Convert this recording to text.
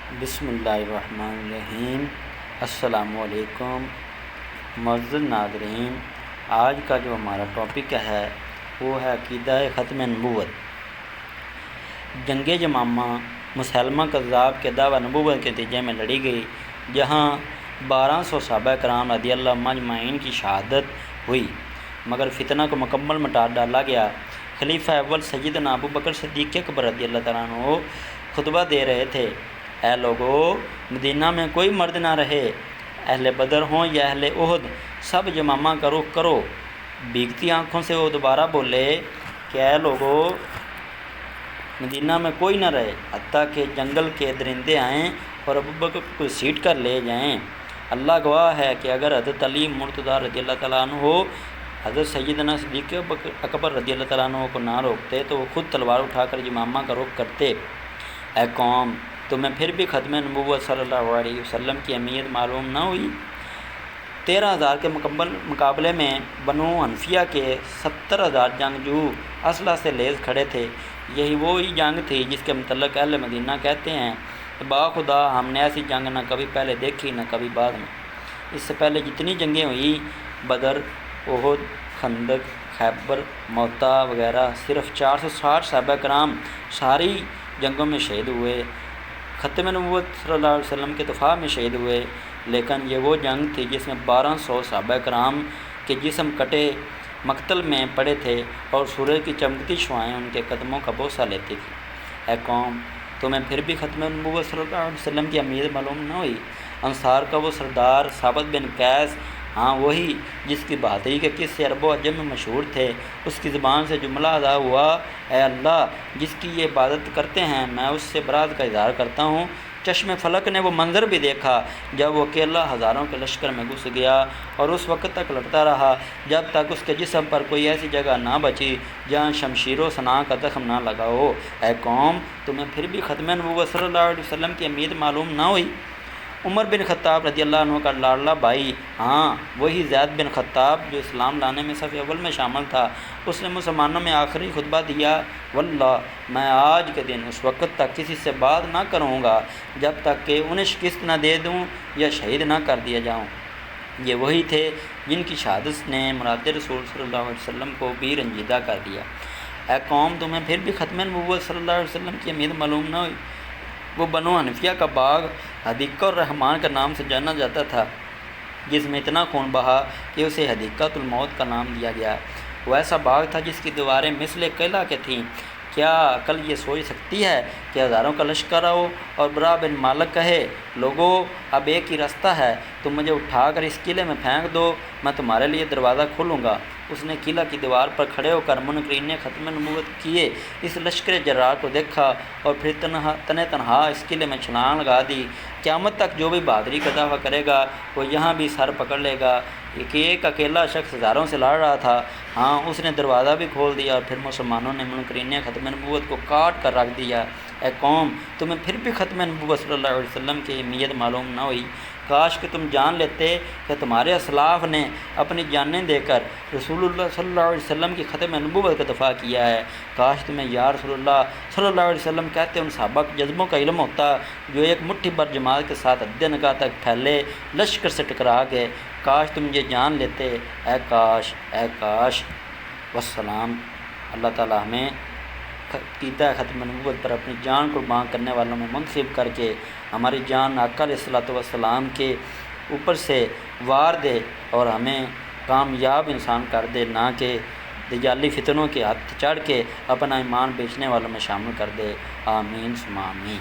بسم اللہ الرحمن الرحیم۔ السلام علیکم معزز ناظرین، آج کا جو ہمارا ٹاپک ہے وہ ہے عقیدہ ختم نبوت۔ جنگ یمامہ مسلمہ کذاب کے دعوی نبوت کے نتیجے میں لڑی گئی، جہاں 1200 صحابہ کرام رضی اللہ مجمعین کی شہادت ہوئی، مگر فتنہ کو مکمل مٹا ڈالا گیا۔ خلیفہ اول سیدنا ابو بکر صدیق اکبر رضی اللہ تعالیٰ عنہ خطبہ دے رہے تھے: اے لوگو، مدینہ میں کوئی مرد نہ رہے، اہل بدر ہوں یا اہل احد، سب یمامہ کا رخ کرو۔ بھیگتی آنکھوں سے وہ دوبارہ بولے کہ اے لوگو، مدینہ میں کوئی نہ رہے، حتیٰ کہ جنگل کے درندے آئیں اور ابو بکر کو سیٹ کر لے جائیں۔ اللہ گواہ ہے کہ اگر حضرت علی مرتضیٰ رضی اللہ تعالیٰ عنہ حضرت سیدنا صدیق اکبر رضی اللہ تعالیٰ عنہ کو نہ روکتے تو وہ خود تلوار اٹھا کر یمامہ کا رخ کرتے۔ اے قوم، تمہیں پھر بھی ختم نبوت صلی اللہ علیہ وسلم کی اہمیت معلوم نہ ہوئی؟ 13,000 کے مقابلے میں بنو حنفیہ کے 70,000 جنگجو اسلحہ سے لیس کھڑے تھے۔ یہی وہی جنگ تھی جس کے متعلق اہل مدینہ کہتے ہیں: با خدا، ہم نے ایسی جنگ نہ کبھی پہلے دیکھی نہ کبھی بعد میں۔ اس سے پہلے جتنی جنگیں ہوئی، بدر، احد، خندق، خیبر، موتا وغیرہ، صرف 460 صحابہ کرام ساری جنگوں میں شہید ہوئے، ختم نبوت صلی اللہ علیہ وسلم کے دفاع میں شہید ہوئے۔ لیکن یہ وہ جنگ تھی جس میں 1200 صحابہ کرام کے جسم کٹے مقتل میں پڑے تھے اور سورج کی چمکتی شعاعیں ان کے قدموں کا بوسہ لیتی تھیں۔ اے قوم، تمہیں پھر بھی ختم نبوت صلی اللہ علیہ وسلم کی اہمیت معلوم نہ ہوئی؟ انصار کا وہ سردار ثابت بن قیس، ہاں وہی جس کی بہادری کے قصے عرب و عجم میں مشہور تھے، اس کی زبان سے جملہ ادا ہوا: اے اللہ، جس کی یہ عبادت کرتے ہیں میں اس سے برات کا اظہار کرتا ہوں۔ چشم فلک نے وہ منظر بھی دیکھا جب وہ اکیلا ہزاروں کے لشکر میں گھس گیا، اور اس وقت تک لڑتا رہا جب تک اس کے جسم پر کوئی ایسی جگہ نہ بچی جہاں شمشیر و سناں کا زخم نہ لگا ہو۔ اے قوم، تمہیں پھر بھی ختم نبوت صلی اللہ علیہ وسلم کی اہمیت معلوم نہ ہوئی؟ عمر بن خطاب رضی اللہ عنہ کا لاڈلا بھائی، ہاں وہی زید بن خطاب جو اسلام لانے میں صف اول میں شامل تھا، اس نے مسلمانوں میں آخری خطبہ دیا: واللہ، میں آج کے دن اس وقت تک کسی سے بات نہ کروں گا جب تک کہ انہیں شکست نہ دے دوں یا شہید نہ کر دیا جاؤں۔ یہ وہی تھے جن کی شہادت نے مراد رسول صلی اللہ علیہ وسلم کو بھی رنجیدہ کر دیا۔ اے قوم، تمہیں پھر بھی ختم نبوت صلی اللہ علیہ وسلم کی اہمیت معلوم نہ ہوئی؟ وہ بنو حنفیہ کا باغ حدیقہ الرحمن کے نام سے جانا جاتا تھا، جس میں اتنا خون بہا کہ اسے حدیقۃ الموت کا نام دیا گیا۔ وہ ایسا باغ تھا جس کی دیواریں مثل قلعہ کے تھیں۔ کیا عقل یہ سوچ سکتی ہے کہ ہزاروں کا لشکر آؤ اور برا بن مالک کہے: لوگو، اب ایک ہی راستہ ہے، تم مجھے اٹھا کر اس قلعے میں پھینک دو، میں تمہارے لیے دروازہ کھولوں گا۔ اس نے قلعہ کی دیوار پر کھڑے ہو کر منکرین ختم نبوت کیے اس لشکر جرار کو دیکھا اور پھر تنہا اس قلعے میں چھلانگ لگا دی۔ قیامت تک جو بھی بہادری کا دعویٰ کرے گا وہ یہاں بھی سر پکڑ لے گا کہ ایک اکیلا شخص ہزاروں سے لڑ رہا تھا۔ ہاں، اس نے دروازہ بھی کھول دیا اور پھر مسلمانوں نے منکرین ختم نبوت کو کاٹ کر رکھ دیا۔ اے قوم، تمہیں پھر بھی ختم نبوت صلی اللہ علیہ وسلم کی اہمیت معلوم نہ ہوئی؟ کاش کہ تم جان لیتے کہ تمہارے اسلاف نے اپنی جانیں دے کر رسول اللہ صلی اللہ علیہ وسلم کی ختم نبوت کا دفاع کیا ہے۔ کاش تمہیں یا رسول اللہ صلی اللہ علیہ وسلم کہتے ان صحابہ کے جذبوں کا علم ہوتا جو ایک مٹھی بھر جماعت کے ساتھ حد نکاح تک پھیلے لشکر سے ٹکرا گئے۔ کاش تم یہ جان لیتے، اے کاش، اے کاش۔ والسلام۔ اللہ تعالیٰ ہمیں عقیدہ ختم نبوت پر اپنی جان قربان کرنے والوں میں منتخب کر کے ہماری جان آقا علیہ الصلوۃ والسلام کے اوپر سے وار دے اور ہمیں کامیاب انسان کر دے، نہ کہ دجالی فتنوں کے ہاتھ چڑھ کے اپنا ایمان بیچنے والوں میں شامل کر دے۔ آمین ثم آمین۔